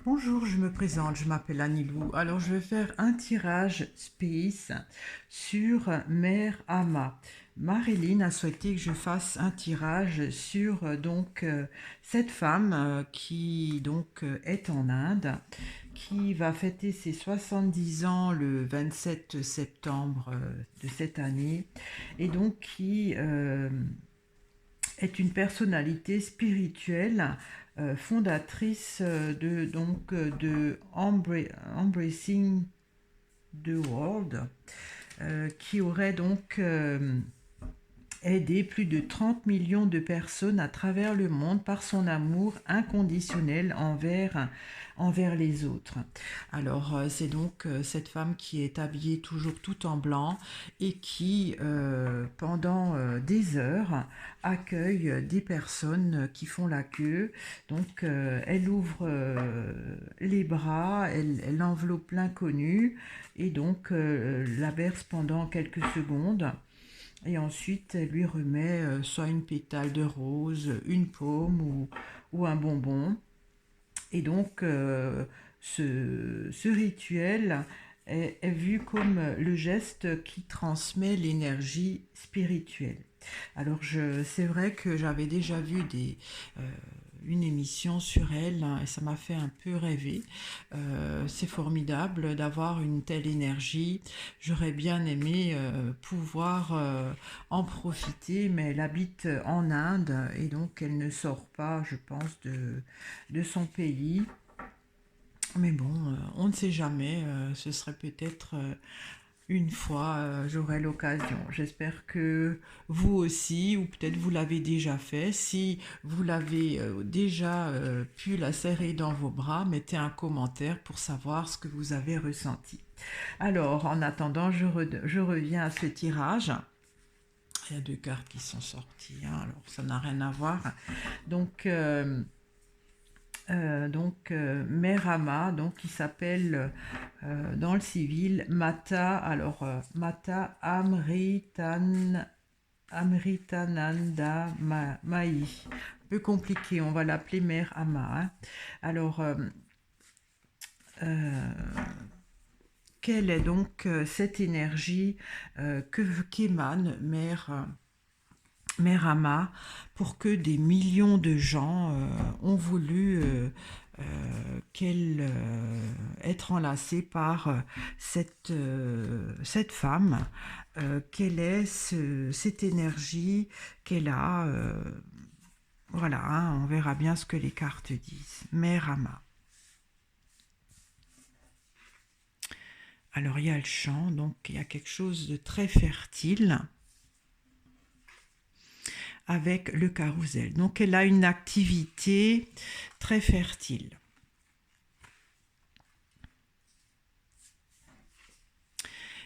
Bonjour, je me présente, je m'appelle Anilou. Alors, je vais faire un tirage space sur Mère Ama. Marilyn a souhaité que je fasse un tirage sur cette femme qui est en Inde, qui va fêter ses 70 ans le 27 septembre de cette année et donc qui est une personnalité spirituelle fondatrice Embracing the World, qui aurait aidé plus de 30 millions de personnes à travers le monde par son amour inconditionnel envers les autres. Alors c'est cette femme qui est habillée toujours tout en blanc et qui pendant des heures accueille des personnes qui font la queue. Elle ouvre les bras, elle enveloppe l'inconnu et la berce pendant quelques secondes. Et ensuite, elle lui remet soit une pétale de rose, une paume ou un bonbon. Et ce rituel est vu comme le geste qui transmet l'énergie spirituelle. C'est vrai que j'avais déjà vu une émission sur elle hein, et ça m'a fait un peu rêver. C'est formidable d'avoir une telle énergie. J'aurais bien aimé pouvoir en profiter, mais elle habite en Inde et donc elle ne sort pas, je pense, de son pays. Mais bon, on ne sait jamais. Ce serait peut-être une fois, j'aurai l'occasion. J'espère que vous aussi, ou peut-être vous l'avez déjà fait. Si vous l'avez déjà pu la serrer dans vos bras, mettez un commentaire pour savoir ce que vous avez ressenti. Alors, en attendant, je reviens à ce tirage. Il y a deux cartes qui sont sorties, hein, alors ça n'a rien à voir. Donc, euh, Merama, donc qui s'appelle dans le civil Mata, Mata Amritananda Mai. Un peu compliqué, on va l'appeler Mère Ama. Hein. Alors, euh, euh, Quelle est cette énergie qu'émane Mère Ama pour que des millions de gens ont voulu être enlacés par cette femme. Quelle est cette énergie qu'elle a voilà, hein, on verra bien ce que les cartes disent. Mère Ama. Alors il y a le champ, donc il y a quelque chose de très fertile avec le carrousel. Donc elle a une activité très fertile.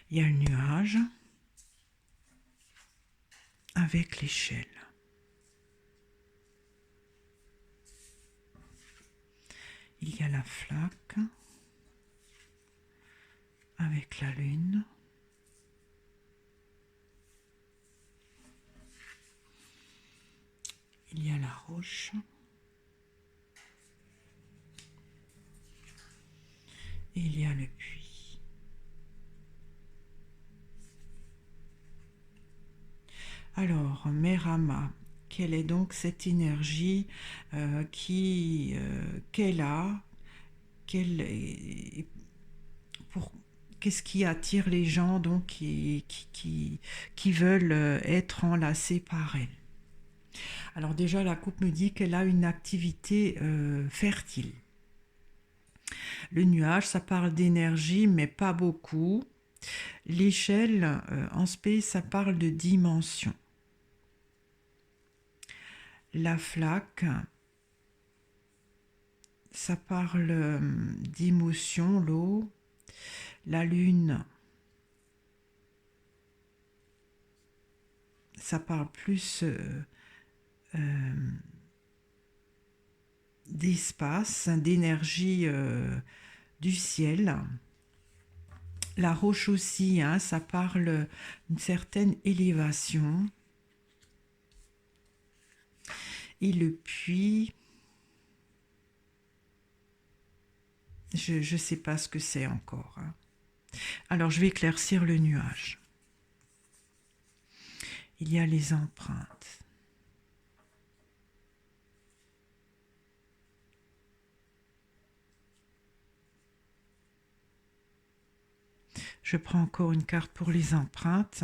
Il y a le nuage avec l'échelle. Il y a la flaque avec la lune. Il y a la roche. Et il y a le puits. Alors, Merama, quelle est donc cette énergie qu'elle a qu'elle, pour, Qu'est-ce qui attire les gens qui veulent être enlacés par elle. Alors déjà, la coupe me dit qu'elle a une activité fertile. Le nuage, ça parle d'énergie, mais pas beaucoup. L'échelle, en space, ça parle de dimension. La flaque, ça parle d'émotion, l'eau. La lune, ça parle plus d'espace, d'énergie du ciel. La roche aussi, hein, ça parle d'une certaine élévation. Et le puits, Je ne sais pas ce que c'est encore, hein. Alors, je vais éclaircir le nuage. Il y a les empreintes. Je prends encore une carte pour les empreintes.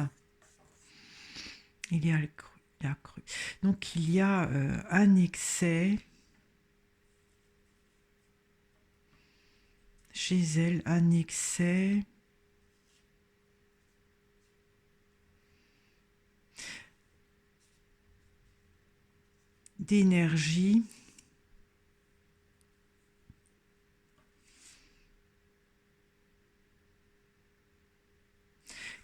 Il y a le cru, la crue. Donc, il y a un excès chez elle, un excès d'énergie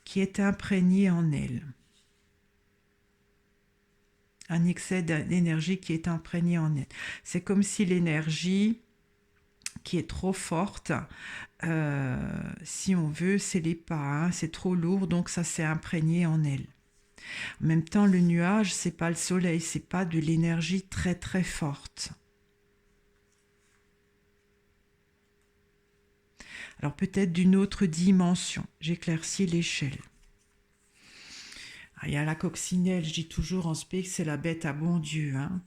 qui est imprégné en elle. Un excès d'énergie qui est imprégné en elle. C'est comme si l'énergie qui est trop forte, si on veut, c'est les pas, hein, c'est trop lourd, donc ça s'est imprégné en elle. En même temps, le nuage, c'est pas le soleil, c'est pas de l'énergie très très forte. Alors peut-être d'une autre dimension. J'éclaircis l'échelle. Il y a la coccinelle, je dis toujours en spé que c'est la bête à bon Dieu, hein.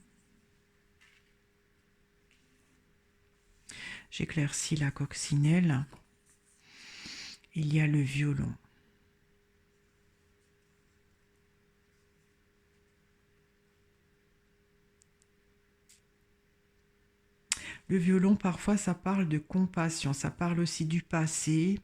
J'éclaircis la coccinelle. Il y a le violon. Le violon, parfois, ça parle de compassion, ça parle aussi du passé.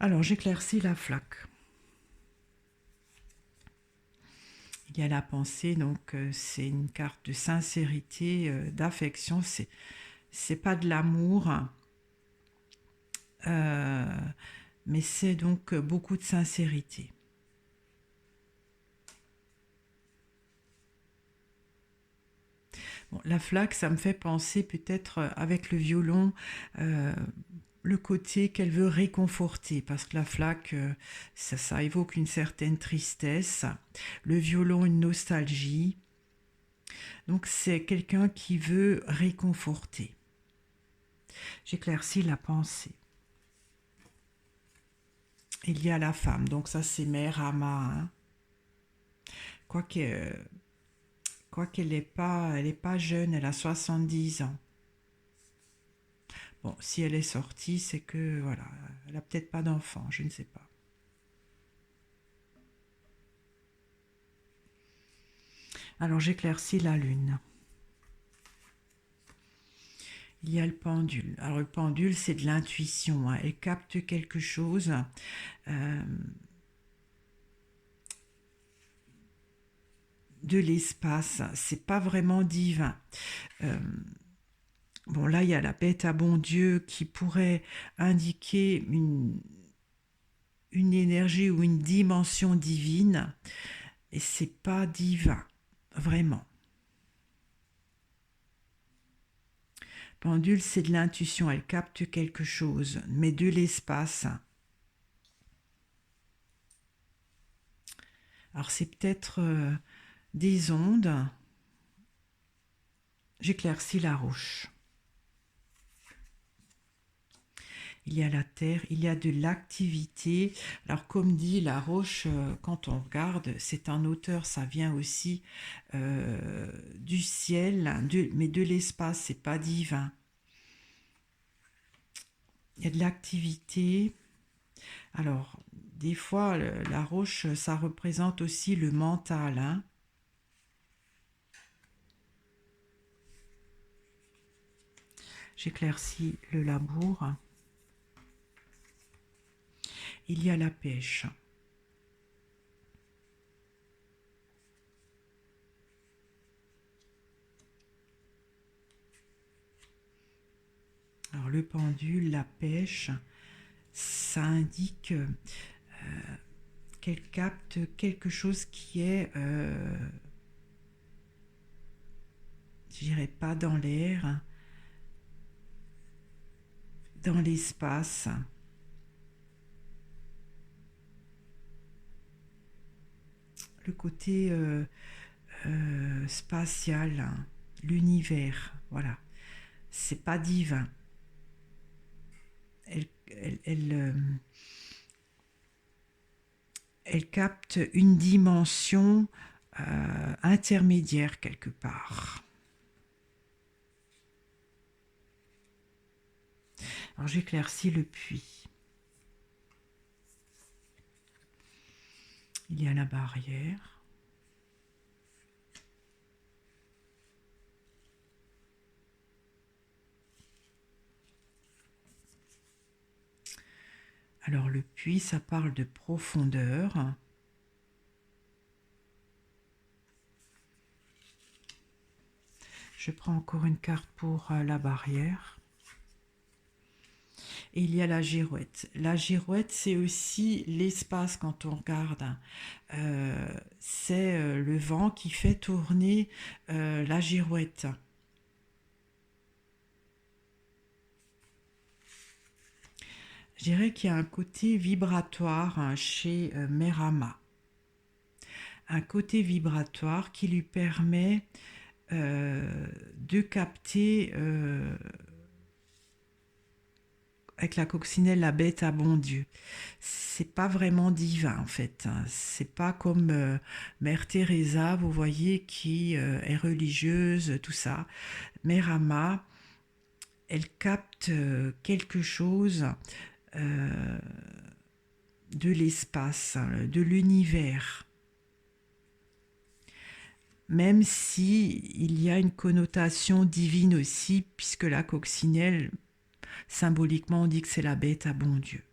Alors, j'éclaircis la flaque. Il y a la pensée, donc c'est une carte de sincérité, d'affection. C'est pas de l'amour, mais c'est donc beaucoup de sincérité. Bon, la flaque, ça me fait penser peut-être avec le violon, le côté qu'elle veut réconforter, parce que la flaque, ça évoque une certaine tristesse, le violon une nostalgie, donc c'est quelqu'un qui veut réconforter. J'éclaircis la pensée. Il y a la femme, donc ça c'est Mère Ama, hein. Quoique, quoiqu'elle n'est pas, elle est pas jeune, elle a 70 ans. Bon, si elle est sortie, c'est que, voilà, elle a peut-être pas d'enfant, je ne sais pas. Alors j'éclaircis la lune. Il y a le pendule. Alors le pendule, c'est de l'intuition, hein. Elle capte quelque chose. euh, de l'espace, c'est pas vraiment divin. Euh, bon, là, il y a la bête à bon Dieu qui pourrait indiquer une énergie ou une dimension divine, et c'est pas divin, vraiment. Pendule, c'est de l'intuition, elle capte quelque chose, mais de l'espace. Alors c'est peut-être des ondes. J'éclaircis la roche. Il y a la terre, il y a de l'activité. Alors comme dit la roche, quand on regarde, c'est en hauteur, ça vient aussi du ciel, mais de l'espace, c'est pas divin. Il y a de l'activité. Alors, des fois, la roche, ça représente aussi le mental, hein. J'éclaircis le labour. Il y a la pêche. Alors le pendule, la pêche, ça indique qu'elle capte quelque chose qui est, je dirais pas dans l'air, dans l'espace, le côté spatial, hein, l'univers, voilà. C'est pas divin. Elle capte une dimension intermédiaire quelque part. Alors j'éclaircis le puits. Il y a la barrière. Alors le puits, ça parle de profondeur. Je prends encore une carte pour la barrière. Et il y a la girouette. La girouette, c'est aussi l'espace quand on regarde. C'est le vent qui fait tourner la girouette. Je dirais qu'il y a un côté vibratoire hein, chez Merama. Un côté vibratoire qui lui permet de capter avec la coccinelle la bête à bon Dieu. C'est pas vraiment divin en fait. Hein. C'est pas comme Mère Teresa, vous voyez, qui est religieuse, tout ça. Merama, elle capte quelque chose de l'espace, de l'univers. Même si il y a une connotation divine aussi, puisque la coccinelle, symboliquement, on dit que c'est la bête à bon Dieu.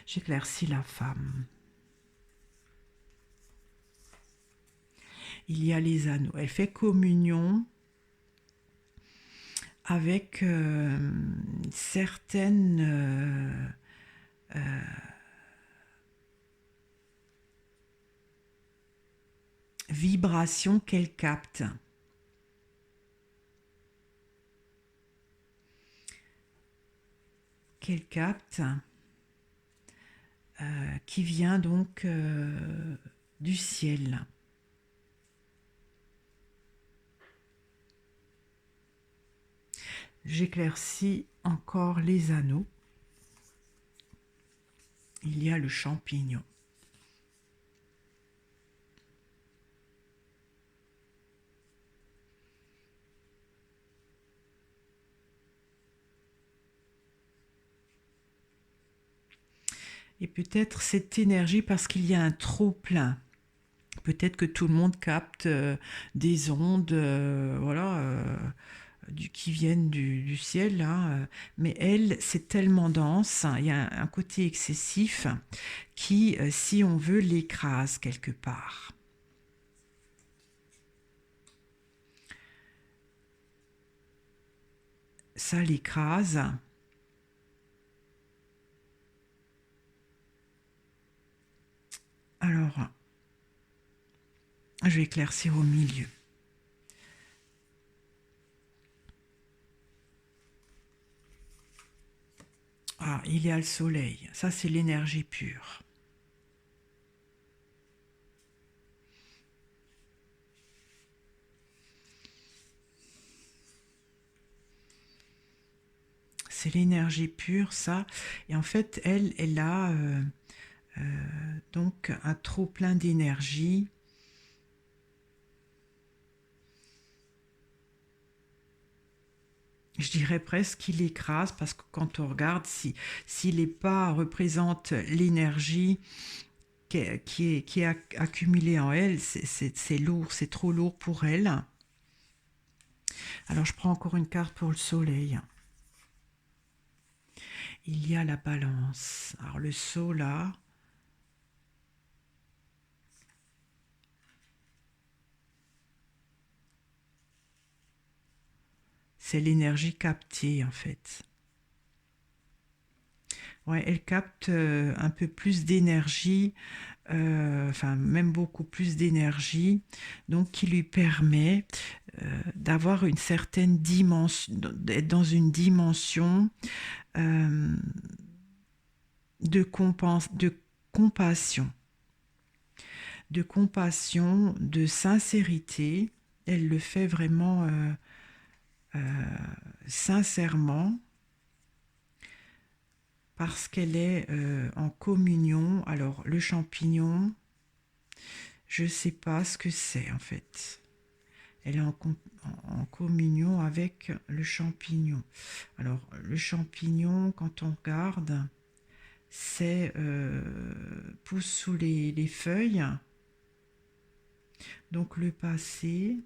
J'éclaircis la femme. Il y a les anneaux. Elle fait communion avec certaines vibrations qu'elle capte. Qu'elle capte, qui vient donc du ciel. J'éclaircis encore les anneaux. Il y a le champignon. Et peut-être cette énergie parce qu'il y a un trop plein. Peut-être que tout le monde capte des ondes, voilà, qui viennent du ciel, hein, mais elle, c'est tellement dense, hein, il y a un côté excessif qui, si on veut, l'écrase quelque part. Ça l'écrase. Alors, je vais éclaircir au milieu. Ah, il y a le soleil. Ça, c'est l'énergie pure. C'est l'énergie pure, ça. Et en fait, elle a donc un trop plein d'énergie. Je dirais presque qu'il écrase parce que quand on regarde, si les pas représentent l'énergie qui est accumulée en elle, c'est lourd, c'est trop lourd pour elle. Alors je prends encore une carte pour le soleil. Il y a la balance. Alors le Sceau là, c'est l'énergie captée en fait. Ouais, elle capte un peu plus d'énergie, enfin même beaucoup plus d'énergie, donc qui lui permet d'avoir une certaine dimension, d'être dans une dimension euh, de compassion, de sincérité. Elle le fait vraiment sincèrement parce qu'elle est en communion. Alors le champignon, je ne sais pas ce que c'est en fait. Elle est en communion avec le champignon. Alors le champignon, quand on regarde, c'est pousse sous les feuilles. Donc le passé.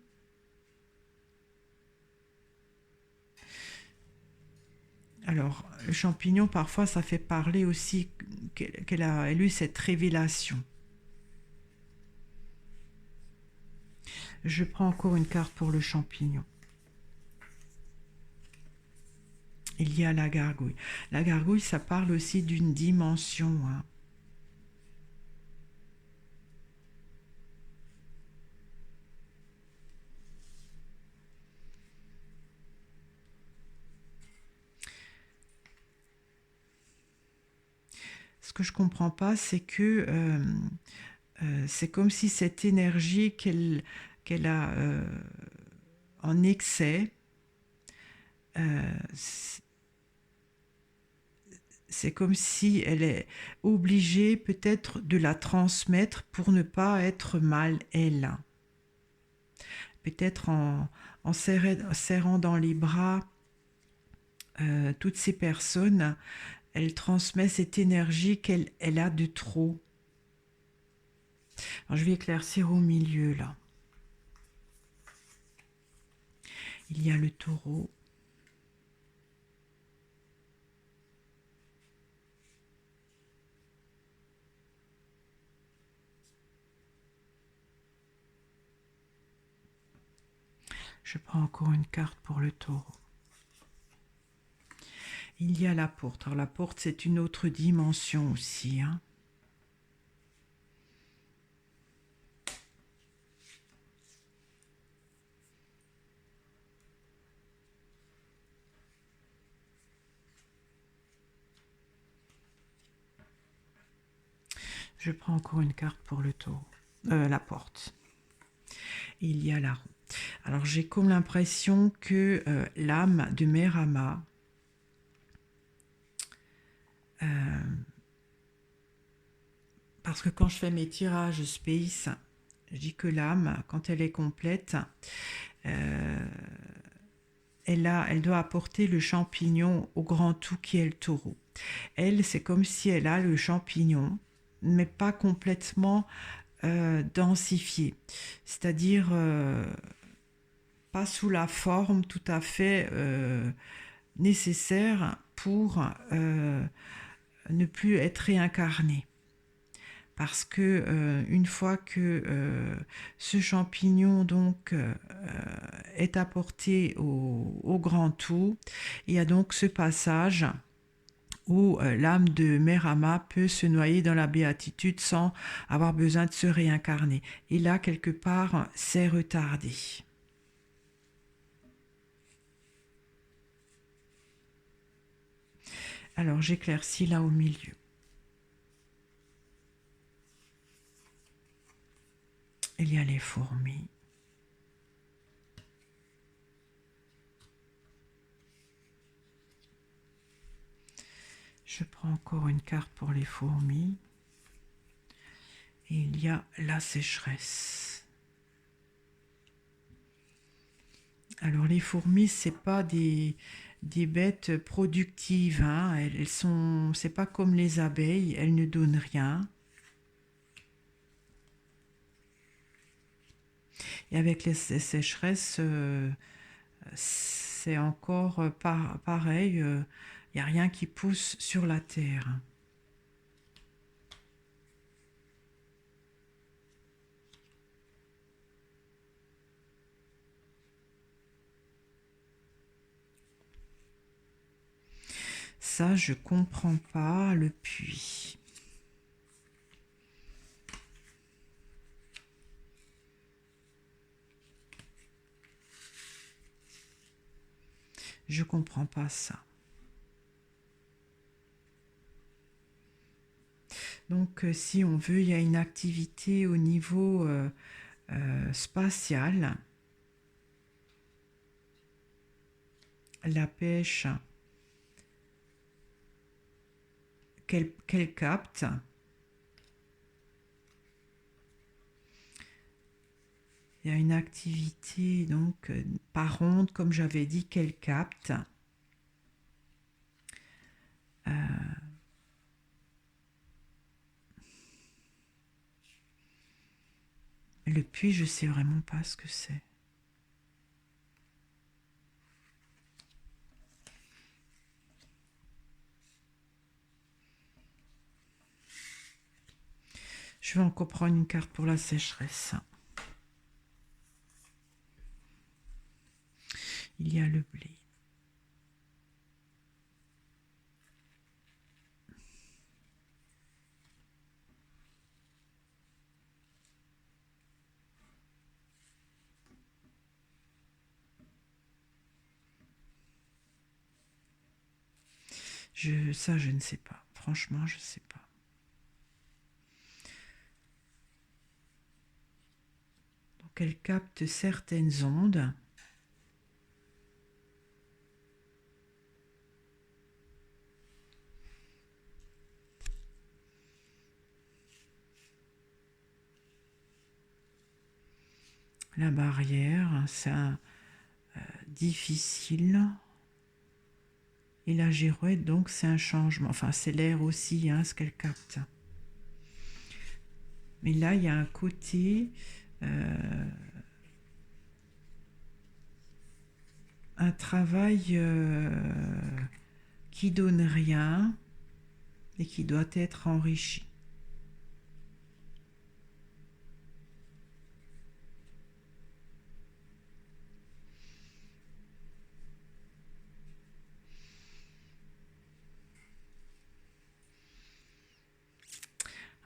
Alors, le champignon, parfois, ça fait parler aussi qu'elle a eu cette révélation. Je prends encore une carte pour le champignon. Il y a la gargouille. La gargouille, ça parle aussi d'une dimension. Hein. Ce que je ne comprends pas, c'est que c'est comme si cette énergie qu'elle a en excès, euh, c'est comme si elle est obligée peut-être de la transmettre pour ne pas être mal elle. Peut-être en serrant dans les bras toutes ces personnes, elle transmet cette énergie qu'elle a de trop. Alors, je vais éclaircir au milieu là. Il y a le taureau. Je prends encore une carte pour le taureau. Il y a la porte. Alors la porte, c'est une autre dimension aussi. Hein. Je prends encore une carte pour le taureau. La porte. Il y a la roue. Alors j'ai comme l'impression que l'âme de Merama parce que quand je fais mes tirages space, je dis que l'âme, quand elle est complète, elle doit apporter le champignon au grand tout qui est le taureau. Elle, c'est comme si elle a le champignon, mais pas complètement densifié. C'est-à-dire pas sous la forme tout à fait nécessaire pour ne plus être réincarné. Parce que une fois que ce champignon donc est apporté au grand tout, il y a donc ce passage où l'âme de Merama peut se noyer dans la béatitude sans avoir besoin de se réincarner. Et là, quelque part, c'est retardé. Alors, j'éclaircis là au milieu. Il y a les fourmis. Je prends encore une carte pour les fourmis. Et il y a la sécheresse. Alors les fourmis, c'est pas des bêtes productives. Hein. Elles sont, c'est pas comme les abeilles. Elles ne donnent rien. Et avec les sécheresses, c'est encore pareil. Il n'y a rien qui pousse sur la terre. Ça, je comprends pas le puits. Je comprends pas ça. Donc, si on veut, il y a une activité au niveau spatial, la pêche qu'elle capte. Il y a une activité donc par onde, comme j'avais dit, qu'elle capte. Euh, le puits, je sais vraiment pas ce que c'est. Je vais encore prendre une carte pour la sécheresse. Il y a le blé. Ça, je ne sais pas. Franchement, je ne sais pas. Donc, elle capte certaines ondes. La barrière, c'est difficile. Et la girouette, donc, c'est un changement. Enfin, c'est l'air aussi, hein, ce qu'elle capte. Mais là, il y a un côté, un travail qui donne rien et qui doit être enrichi.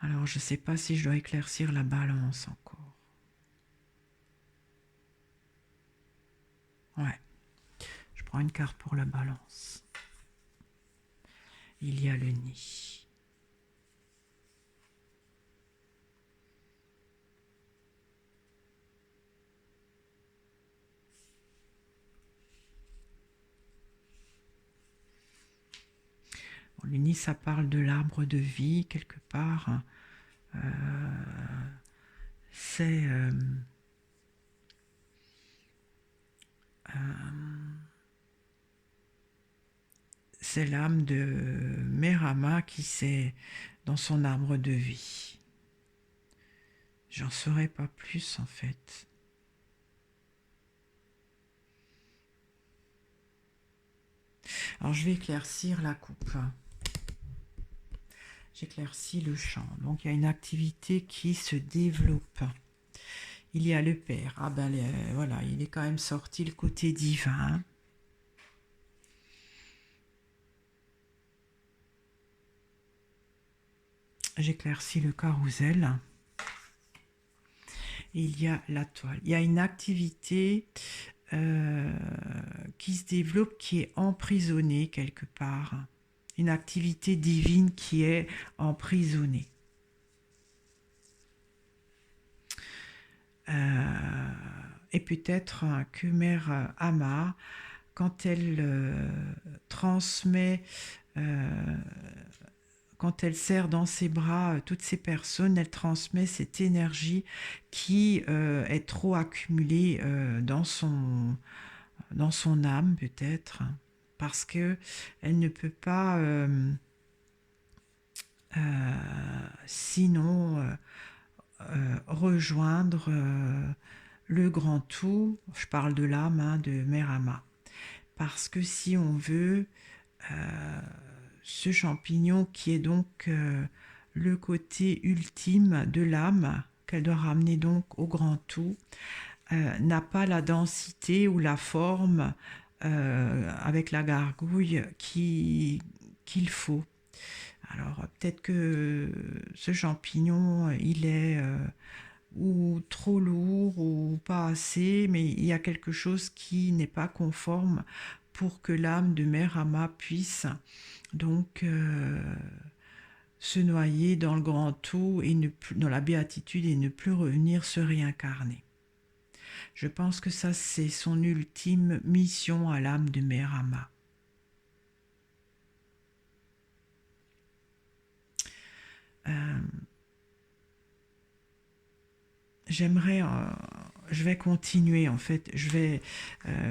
Alors, je ne sais pas si je dois éclaircir la balance encore. Ouais, je prends une carte pour la balance. Il y a le nid. Bon, le nid, ça parle de l'arbre de vie, quelque part. C'est c'est l'âme de Merama qui s'est dans son arbre de vie. J'en saurais pas plus en fait. Alors je vais éclaircir la coupe. J'éclaircis le champ. Donc il y a une activité qui se développe. Il y a le père. Ah ben voilà, il est quand même sorti le côté divin. J'éclaircis le carrousel. Et il y a la toile. Il y a une activité qui se développe, qui est emprisonnée quelque part. Une activité divine qui est emprisonnée. Et peut-être que Mère Ama, quand elle transmet, quand elle serre dans ses bras toutes ces personnes, elle transmet cette énergie qui est trop accumulée dans son âme peut-être, parce que elle ne peut pas sinon rejoindre le grand tout. Je parle de l'âme hein, de Mère Ama, parce que si on veut ce champignon qui est donc le côté ultime de l'âme qu'elle doit ramener donc au grand tout, n'a pas la densité ou la forme avec la gargouille qu'il faut. Alors peut-être que ce champignon, il est ou trop lourd ou pas assez, mais il y a quelque chose qui n'est pas conforme pour que l'âme de Mère Ama puisse donc se noyer dans le grand tout et dans la béatitude et ne plus revenir se réincarner. Je pense que ça, c'est son ultime mission à l'âme de Mère Ama. J'aimerais, je vais continuer en fait,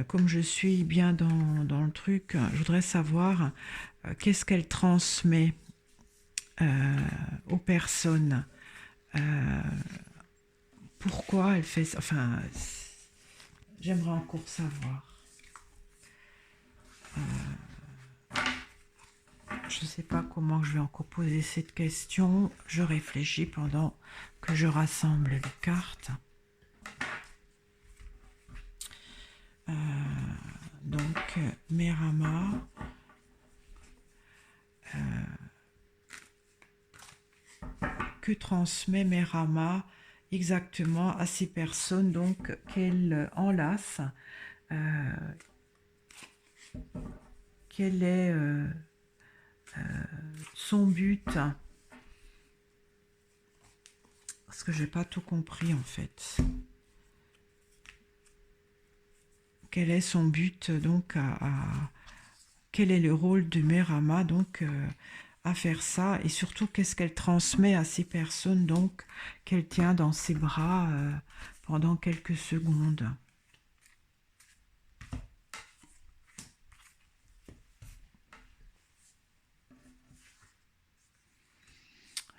comme je suis bien dans le truc, je voudrais savoir qu'est-ce qu'elle transmet aux personnes, pourquoi elle fait ça, enfin, j'aimerais encore savoir. Je ne sais pas comment je vais encore poser cette question, je réfléchis pendant que je rassemble les cartes. Donc, Mère Ama, que transmet Mère Ama exactement à ces personnes donc qu'elle enlace, quel est son but, parce que j'ai pas tout compris en fait. Quel est son but donc quel est le rôle de Mère Ama donc à faire ça, et surtout qu'est-ce qu'elle transmet à ces personnes donc qu'elle tient dans ses bras pendant quelques secondes.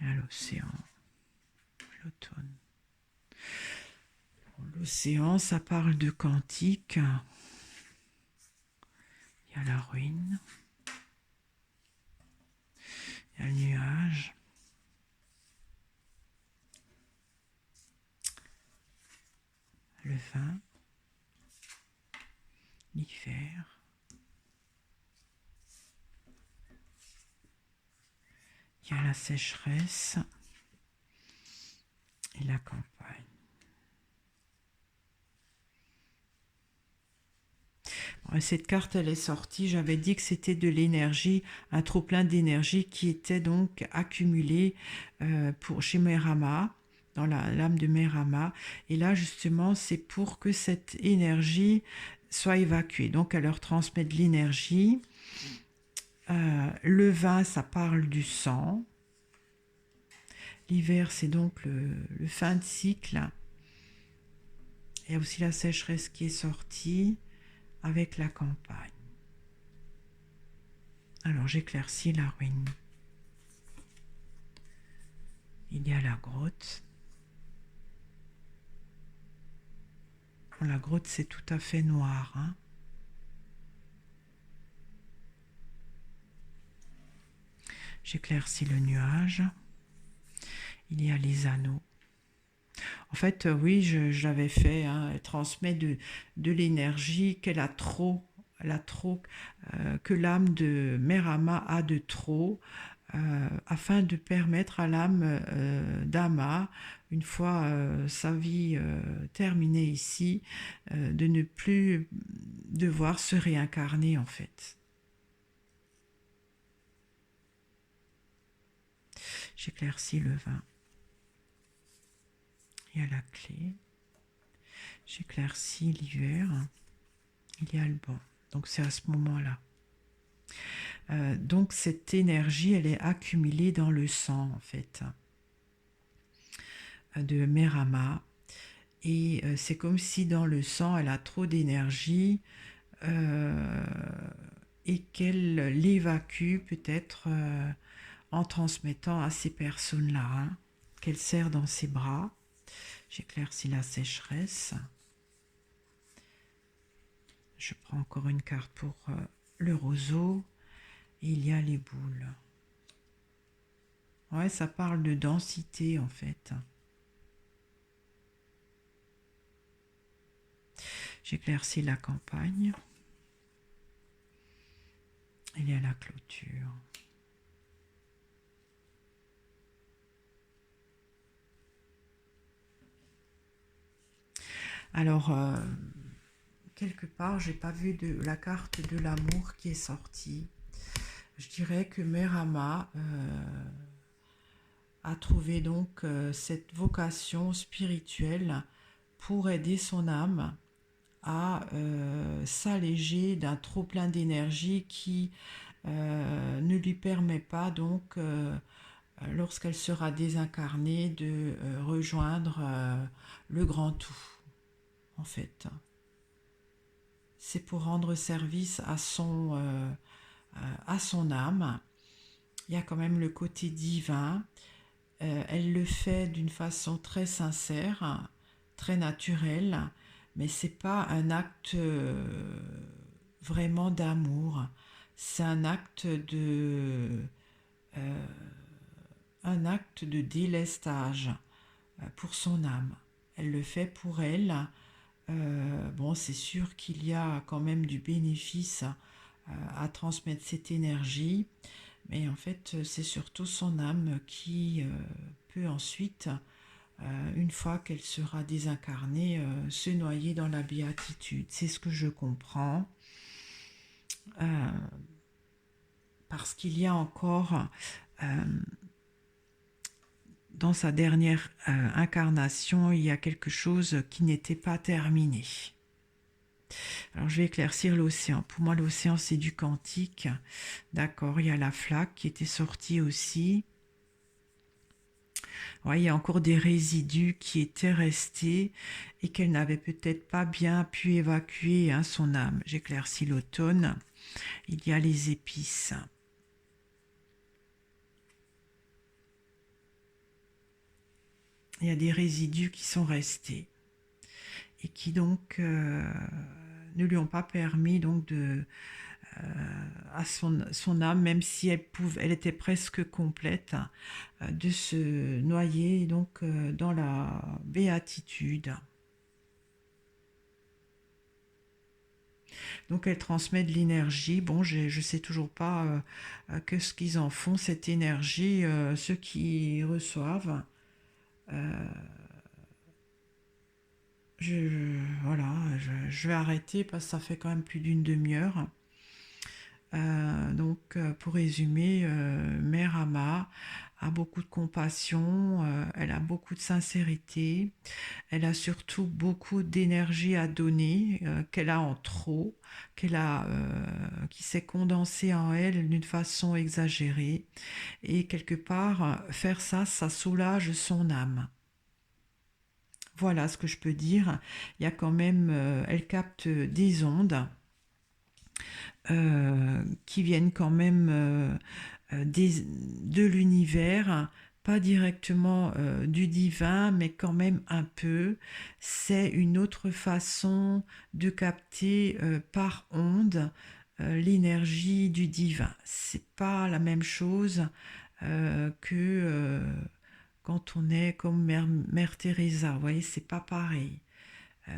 Et à l'océan, l'automne. L'océan, ça parle de quantique. Il y a la ruine. Il y a le nuage. Le vin. L'hiver. Il y a la sécheresse et la campagne. Bon, cette carte, elle est sortie. J'avais dit que c'était de l'énergie, un trop-plein d'énergie qui était donc accumulé chez Mère Ama, dans l'âme de Mère Ama. Et là, justement, c'est pour que cette énergie soit évacuée. Donc, elle leur transmet de l'énergie. Le vin, ça parle du sang. L'hiver, c'est donc le fin de cycle. Il y a aussi la sécheresse qui est sortie avec la campagne. Alors, j'éclaircis la ruine. Il y a la grotte. Bon, la grotte, c'est tout à fait noir, hein. J'éclaircis le nuage. Il y a les anneaux. En fait, oui, je l'avais fait. Hein, elle transmet de l'énergie qu'elle a trop. Elle a trop, que l'âme de Mère Ama a de trop, afin de permettre à l'âme d'Ama, une fois sa vie terminée ici, de ne plus devoir se réincarner en fait. J'éclaircis le vin. Il y a la clé. J'éclaircis l'hiver. Il y a le banc. Donc c'est à ce moment-là. Donc cette énergie, elle est accumulée dans le sang en fait, de Mère Ama. Et c'est comme si dans le sang, elle a trop d'énergie et qu'elle l'évacue peut-être en transmettant à ces personnes-là, hein, qu'elle serre dans ses bras. J'éclaircis la sécheresse. Je prends encore une carte pour le roseau. Et il y a les boules. Ouais, ça parle de densité en fait. J'éclaircis la campagne. Il y a la clôture. Alors, quelque part, j'ai pas vu de la carte de l'amour qui est sortie. Je dirais que Mère Ama a trouvé donc cette vocation spirituelle pour aider son âme à s'alléger d'un trop plein d'énergie qui ne lui permet pas donc lorsqu'elle sera désincarnée de rejoindre le grand tout en fait. C'est pour rendre service à son âme. Il y a quand même le côté divin. Elle le fait d'une façon très sincère, très naturelle, mais c'est pas un acte vraiment d'amour. C'est euh, un acte de délestage pour son âme. Elle le fait pour elle. Bon, c'est sûr qu'il y a quand même du bénéfice à transmettre cette énergie, mais en fait, c'est surtout son âme qui peut ensuite, une fois qu'elle sera désincarnée, se noyer dans la béatitude. C'est ce que je comprends, euh, parce qu'il y a encore dans sa dernière incarnation, il y a quelque chose qui n'était pas terminé. Alors je vais éclaircir l'océan. Pour moi, l'océan, c'est du quantique. D'accord, il y a la flaque qui était sortie aussi. Ouais, il y a encore des résidus qui étaient restés et qu'elle n'avait peut-être pas bien pu évacuer, hein, son âme. J'éclaircis l'automne. Il y a les épices. Il y a des résidus qui sont restés et qui donc ne lui ont pas permis donc à son âme, même si elle était presque complète, de se noyer donc dans la béatitude. Donc elle transmet de l'énergie. Bon, je sais toujours pas qu'est-ce qu'ils en font, cette énergie, ceux qui reçoivent. Euh, voilà, je vais arrêter parce que ça fait quand même plus d'une demi-heure. Donc, pour résumer, Mère Ama a beaucoup de compassion, elle a beaucoup de sincérité, elle a surtout beaucoup d'énergie à donner, qu'elle a en trop, qui s'est condensée en elle d'une façon exagérée. Et quelque part, faire ça, ça soulage son âme. Voilà ce que je peux dire. Il y a quand même, elle capte des ondes qui viennent quand même de l'univers, pas directement du divin, mais quand même un peu. C'est une autre façon de capter par onde l'énergie du divin. C'est pas la même chose que quand on est comme Mère Teresa. Vous voyez, c'est pas pareil. Euh,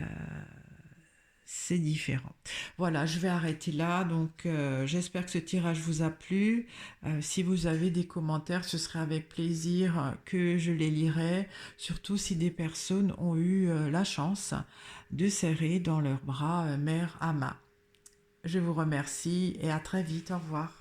c'est différent. Voilà, je vais arrêter là. Donc, j'espère que ce tirage vous a plu. Si vous avez des commentaires, ce serait avec plaisir que je les lirai. Surtout si des personnes ont eu la chance de serrer dans leurs bras Mère Ama. Je vous remercie et à très vite. Au revoir.